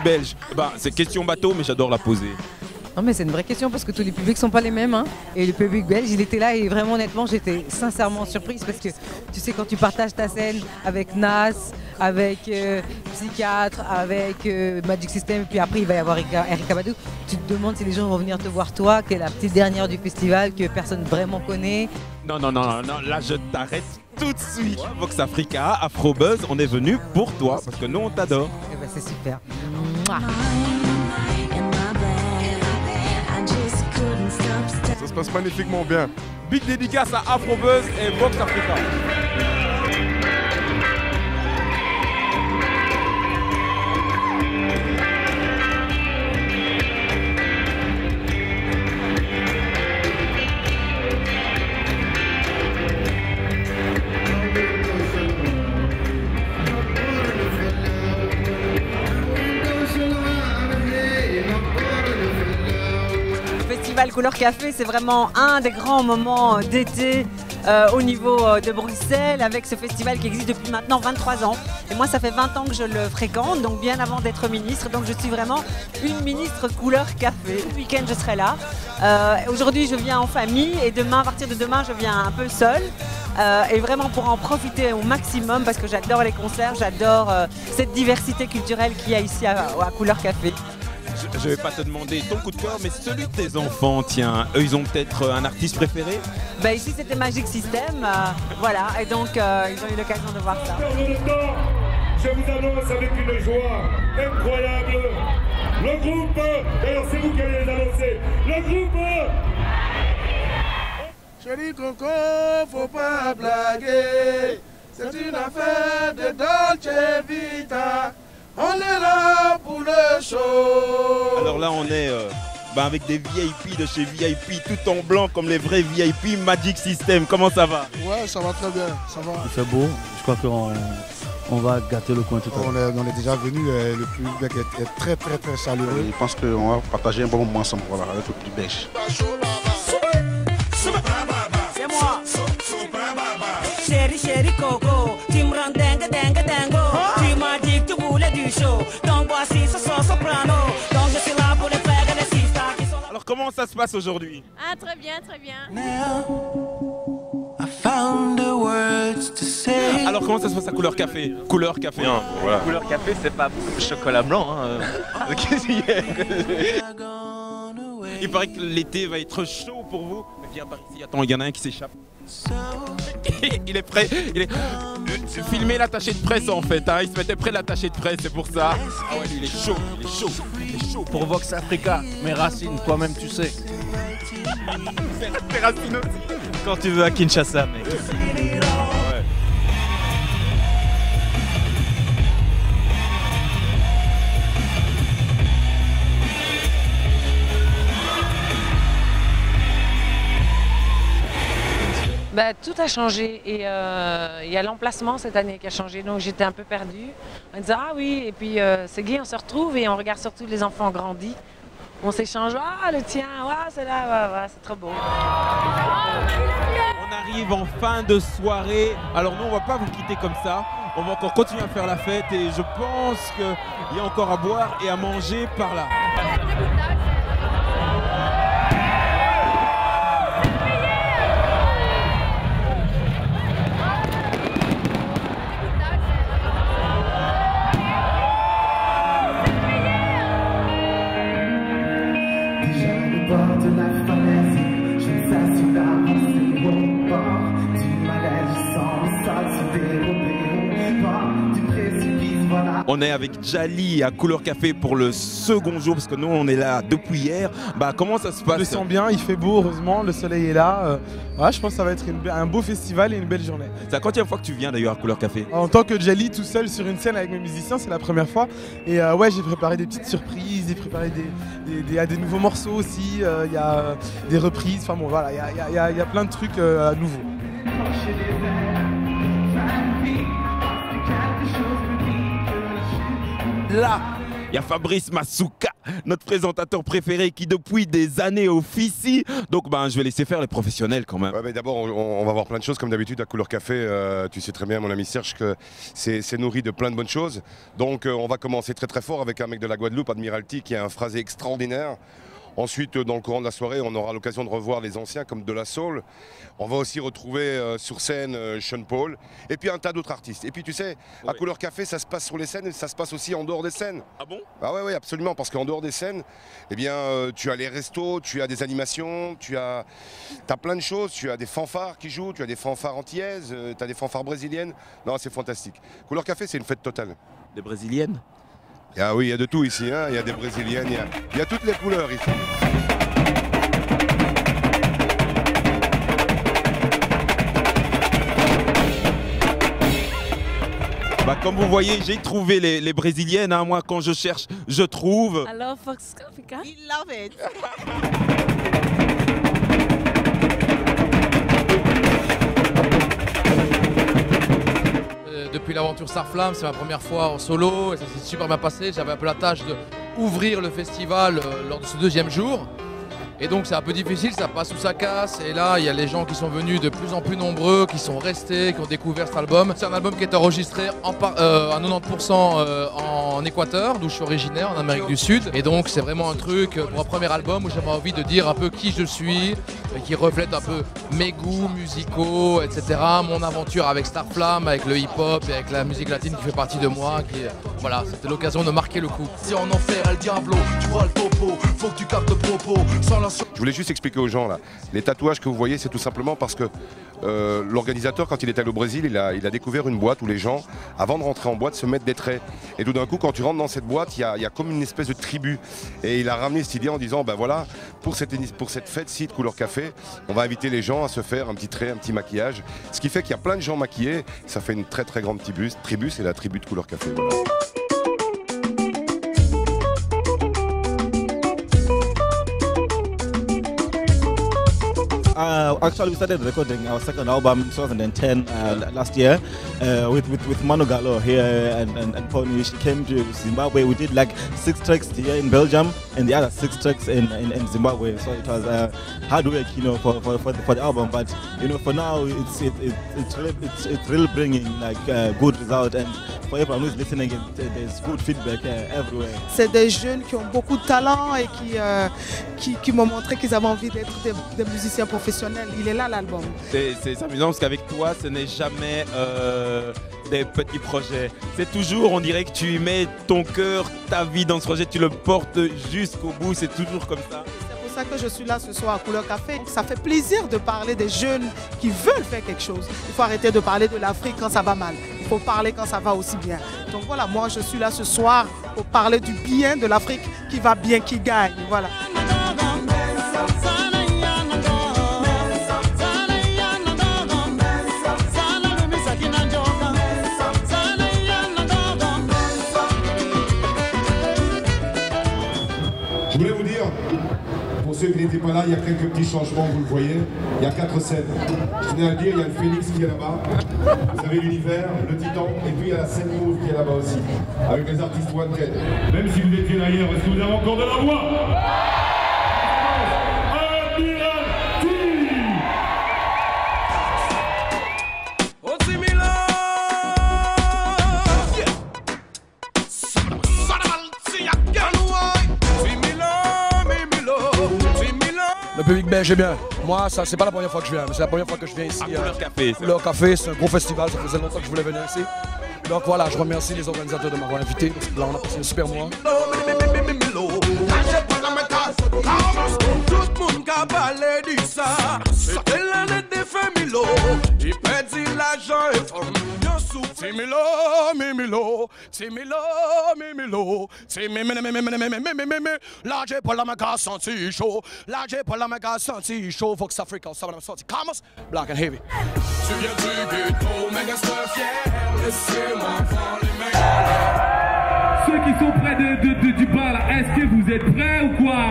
public belge? Bah, c'est question bateau, mais j'adore la poser. Non mais c'est une vraie question parce que tous les publics sont pas les mêmes hein. Et le public belge il était là et vraiment honnêtement j'étais sincèrement surprise parce que tu sais quand tu partages ta scène avec Nas, avec Psychiatre, avec Magic System et puis après il va y avoir Erykah Badu, tu te demandes si les gens vont venir te voir toi qui est la petite dernière du festival que personne vraiment connaît. Non, là je t'arrête tout de suite. Vox Africa, Afrobuzz, on est venu pour toi parce que nous on t'adore. Et ben c'est super. Mouah. Ça se passe magnifiquement bien. Big dédicace à Afrobuzz et Vox Africa. Festival Couleur Café, c'est vraiment un des grands moments d'été au niveau de Bruxelles, avec ce festival qui existe depuis maintenant 23 ans. Et moi, ça fait 20 ans que je le fréquente, donc bien avant d'être ministre. Donc je suis vraiment une ministre Couleur Café. Le week-end, je serai là. Aujourd'hui, je viens en famille et demain, à partir de demain, je viens un peu seule. Et vraiment pour en profiter au maximum parce que j'adore les concerts, j'adore cette diversité culturelle qu'il y a ici à Couleur Café. Je vais pas te demander ton coup de cœur, mais celui de tes enfants, tiens, eux ils ont peut-être un artiste préféré? Bah ici c'était Magic System, voilà, et donc ils ont eu l'occasion de voir ça. Je vous annonce avec une joie incroyable le groupe, d'ailleurs c'est vous qui allez les annoncer, le groupe... Chérie Coco, faut pas blaguer, c'est une affaire de Dolce Vita. On est là pour le show. Alors là on est avec des VIP de chez VIP, tout en blanc comme les vrais VIP, Magic System. Comment ça va? Ouais, ça va très bien, ça va. Il fait beau, je crois qu'on va gâter le coin tout à l'heure. On est déjà venu, le public est très chaleureux. Je pense qu'on va partager un bon moment ensemble voilà, avec le public belge. C'est moi. Chéri, chéri Coco, tu me rends dingue, dingue, dingo. Tu m'as dit que tu voulais du show, donc voici ce son soprano. Donc je suis là pour les frères et les sisters qui sont là. Alors comment ça se passe aujourd'hui? Ah très bien, très bien. Alors comment ça se passe à Couleur Café? Couleur Café, hein, voilà. Couleur Café, c'est pas chocolat blanc. Hein. Il paraît que l'été va être chaud pour vous. Mais viens par ici, attends, il y en a un qui s'échappe. Il est prêt, il est... Filmer l'attaché de presse en fait, hein. Il se mettait près de l'attaché de presse, c'est pour ça. Ah ouais, lui, il est chaud, il est chaud, il est chaud. Pour Vox Africa, mes racines, toi-même tu sais. Tes racines aussi. Quand tu veux à Kinshasa, mec. Ouais. Bah, tout a changé et il y a l'emplacement cette année qui a changé, donc j'étais un peu perdue. On disait ah oui, et puis c'est gai, on se retrouve et on regarde surtout les enfants grandis. On s'échange, ah le tien, ah, c'est là, ouais, c'est trop beau. On arrive en fin de soirée, alors nous on va pas vous quitter comme ça, on va encore continuer à faire la fête et je pense qu'il y a encore à boire et à manger par là. On est avec Djali à Couleur Café pour le second jour parce que nous on est là depuis hier. Bah comment ça se passe? Je le sens bien, il fait beau heureusement, le soleil est là. Ouais, je pense que ça va être un beau festival et une belle journée. C'est la quantième fois que tu viens d'ailleurs à Couleur Café? En tant que Djali tout seul sur une scène avec mes musiciens, c'est la première fois. Et ouais, j'ai préparé des petites surprises, j'ai préparé des nouveaux morceaux aussi, il y a des reprises, enfin bon voilà, il y a plein de trucs nouveaux. Là, Il y a Fabrice Masuka, notre présentateur préféré qui depuis des années officie. Donc je vais laisser faire les professionnels quand même. Ouais, mais d'abord, on va voir plein de choses comme d'habitude à Couleur Café. Tu sais très bien, mon ami Serge, que c'est nourri de plein de bonnes choses. Donc on va commencer très très fort avec un mec de la Guadeloupe, Admiralty, qui a un phrasé extraordinaire. Ensuite, dans le courant de la soirée, on aura l'occasion de revoir les anciens comme De La Soul. On va aussi retrouver sur scène Sean Paul et puis un tas d'autres artistes. Et puis tu sais, à Couleur Café, ça se passe sur les scènes et ça se passe aussi en dehors des scènes. Ah bon? Ah ouais, absolument, parce qu'en dehors des scènes, eh bien, tu as les restos, tu as des animations, tu as plein de choses. Tu as des fanfares qui jouent, tu as des fanfares antillaises, tu as des fanfares brésiliennes. Non, c'est fantastique. Couleur Café, c'est une fête totale. Des brésiliennes? Ah oui, il y a de tout ici, hein. Il y a des brésiliennes, il y a toutes les couleurs ici. Comme vous voyez, j'ai trouvé les brésiliennes. Hein. Moi, quand je cherche, je trouve. I love Fox Africa. We love it. Depuis l'aventure Starflamme, c'est ma première fois en solo et ça s'est super bien passé. J'avais un peu la tâche d'ouvrir le festival lors de ce deuxième jour. Et donc c'est un peu difficile, ça passe ou ça casse. Et là, il y a les gens qui sont venus de plus en plus nombreux, qui sont restés, qui ont découvert cet album. C'est un album qui est enregistré à 90% en Équateur, d'où je suis originaire, en Amérique du Sud. Et donc c'est vraiment un truc pour un premier album où j'avais envie de dire un peu qui je suis, et qui reflète un peu mes goûts musicaux, etc. Mon aventure avec Starflamme, avec le hip-hop et avec la musique latine qui fait partie de moi. Voilà, c'était l'occasion de marquer le coup. Si en enfer, El Diablo, tu vois le topo, faut que tu captes le propos, sans la... Je voulais juste expliquer aux gens là, les tatouages que vous voyez, c'est tout simplement parce que l'organisateur, quand il est allé au Brésil, il a découvert une boîte où les gens, avant de rentrer en boîte, se mettent des traits. Et tout d'un coup, quand tu rentres dans cette boîte, il y a comme une espèce de tribu. Et il a ramené cette idée en disant, ben voilà, pour cette fête-ci de Couleur Café, on va inviter les gens à se faire un petit trait, un petit maquillage. Ce qui fait qu'il y a plein de gens maquillés, ça fait une très très grande tribu, c'est la tribu de Couleur Café. Voilà. Actually, we started recording our second album in 2010 last year with Manu Gallo here and Pony. She came to Zimbabwe. We did like 6 tracks here in Belgium and the other 6 tracks in Zimbabwe. So it was hard work, for the album. But for now, it's really bringing like good result, and for everyone who's listening, there's good feedback everywhere. C'est des jeunes qui ont beaucoup de talent et qui m'ont montré qu'ils avaient envie d'être des musiciens professionnels. Il est là l'album. C'est amusant parce qu'avec toi, ce n'est jamais des petits projets. C'est toujours, on dirait que tu mets ton cœur, ta vie dans ce projet, tu le portes jusqu'au bout, c'est toujours comme ça. C'est pour ça que je suis là ce soir à Couleur Café. Ça fait plaisir de parler des jeunes qui veulent faire quelque chose. Il faut arrêter de parler de l'Afrique quand ça va mal. Il faut parler quand ça va aussi bien. Donc voilà, moi je suis là ce soir pour parler du bien de l'Afrique qui va bien, qui gagne. Voilà. Je voulais vous dire, pour ceux qui n'étaient pas là, il y a quelques petits changements, vous le voyez. Il y a 4 scènes. Je tenais à le dire, il y a le Phoenix qui est là-bas. Vous avez l'univers, le Titan, et puis il y a la scène Move qui est là-bas aussi, avec les artistes Wanted. Même si vous étiez d'ailleurs, est-ce que vous avez encore de la voix? Le public belge est bien. Moi, ça c'est pas la première fois que je viens, mais c'est la première fois que je viens ici. Couleur Café. Couleur Café, c'est un gros festival, ça faisait longtemps que je voulais venir ici. Donc voilà, je remercie les organisateurs de m'avoir invité. Là, on a passé un super mois. Là j'ai pas la méga senti chaud. Là j'ai pas la méga senti chaud. Fox Africa, ça va me sortir. Camus, Black and Heavy. Tu viens du ghetto, méga fier. Laissez-moi prendre les meilleurs. Ceux qui sont près du bar là, est-ce que vous êtes prêts ou quoi?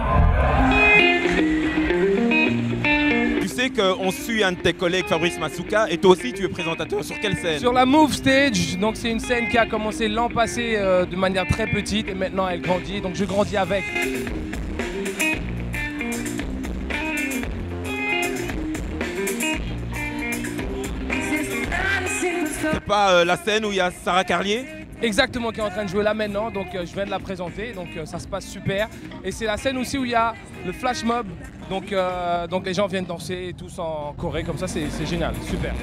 Tu sais qu'on avons su un de tes collègues, Fabrice Masuka, et toi aussi tu es présentateur. Sur quelle scène? Sur la Move Stage, donc c'est une scène qui a commencé l'an passé de manière très petite et maintenant elle grandit, donc je grandis avec. C'est pas la scène où il y a Sarah Carlier? Exactement, qui est en train de jouer là maintenant, donc je viens de la présenter, donc ça se passe super. Et c'est la scène aussi où il y a le flash mob, donc les gens viennent danser tous en Corée, comme ça c'est génial, super.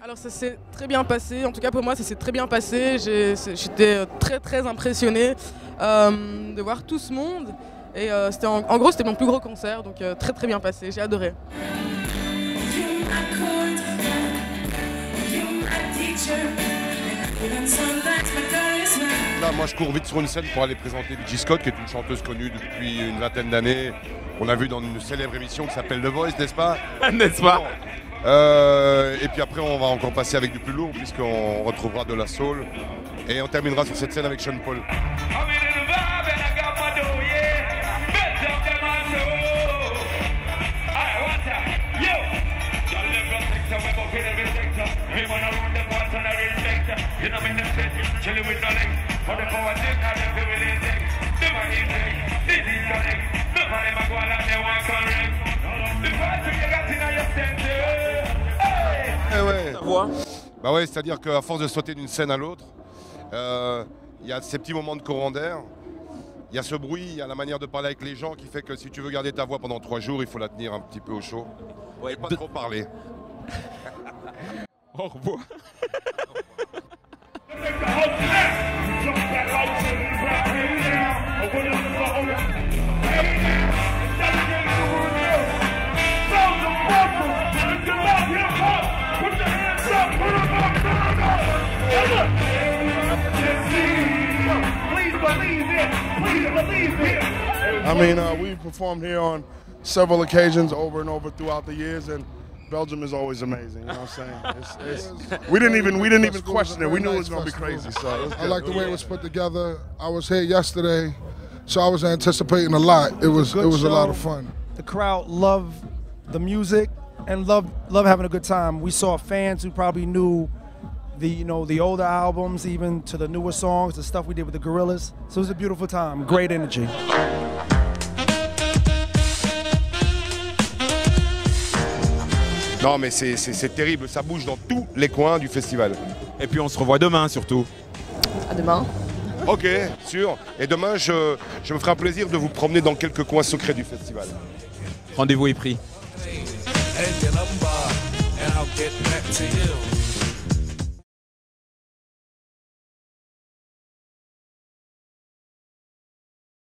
Alors ça s'est très bien passé, en tout cas pour moi ça s'est très bien passé, j'étais très impressionnée de voir tout ce monde. Et en gros c'était mon plus gros concert, donc très bien passé, j'ai adoré. Là, moi je cours vite sur une scène pour aller présenter Vicky Scott, qui est une chanteuse connue depuis une vingtaine d'années. On l'a vu dans une célèbre émission qui s'appelle The Voice, n'est-ce pas? N'est-ce pas? Et puis après on va encore passer avec du plus lourd puisqu'on retrouvera de la soul. Et on terminera sur cette scène avec Sean Paul. Bah ouais, c'est-à-dire qu'à force de sauter d'une scène à l'autre, il y a ces petits moments de courant d'air, il y a ce bruit, il y a la manière de parler avec les gens qui fait que si tu veux garder ta voix pendant 3 jours, il faut la tenir un petit peu au chaud. Ouais, pas trop parler. Au revoir. I mean, we've performed here on several occasions over and over throughout the years, and Belgium is always amazing. You know what I'm saying? We didn't even question it. We knew it was going to be crazy. So I like the way it was put together. I was here yesterday, so I was anticipating a lot. It was a lot of fun. The crowd loved the music and love having a good time. We saw fans who probably knew the older albums, even to the newer songs, the stuff we did with the Gorillaz. So it was a beautiful time, great energy. Non mais c'est terrible, ça bouge dans tous les coins du festival. Et puis on se revoit demain surtout. À demain. Ok, sûr. Et demain je me ferai un plaisir de vous promener dans quelques coins secrets du festival. Rendez-vous est pris. And I'll get back to you.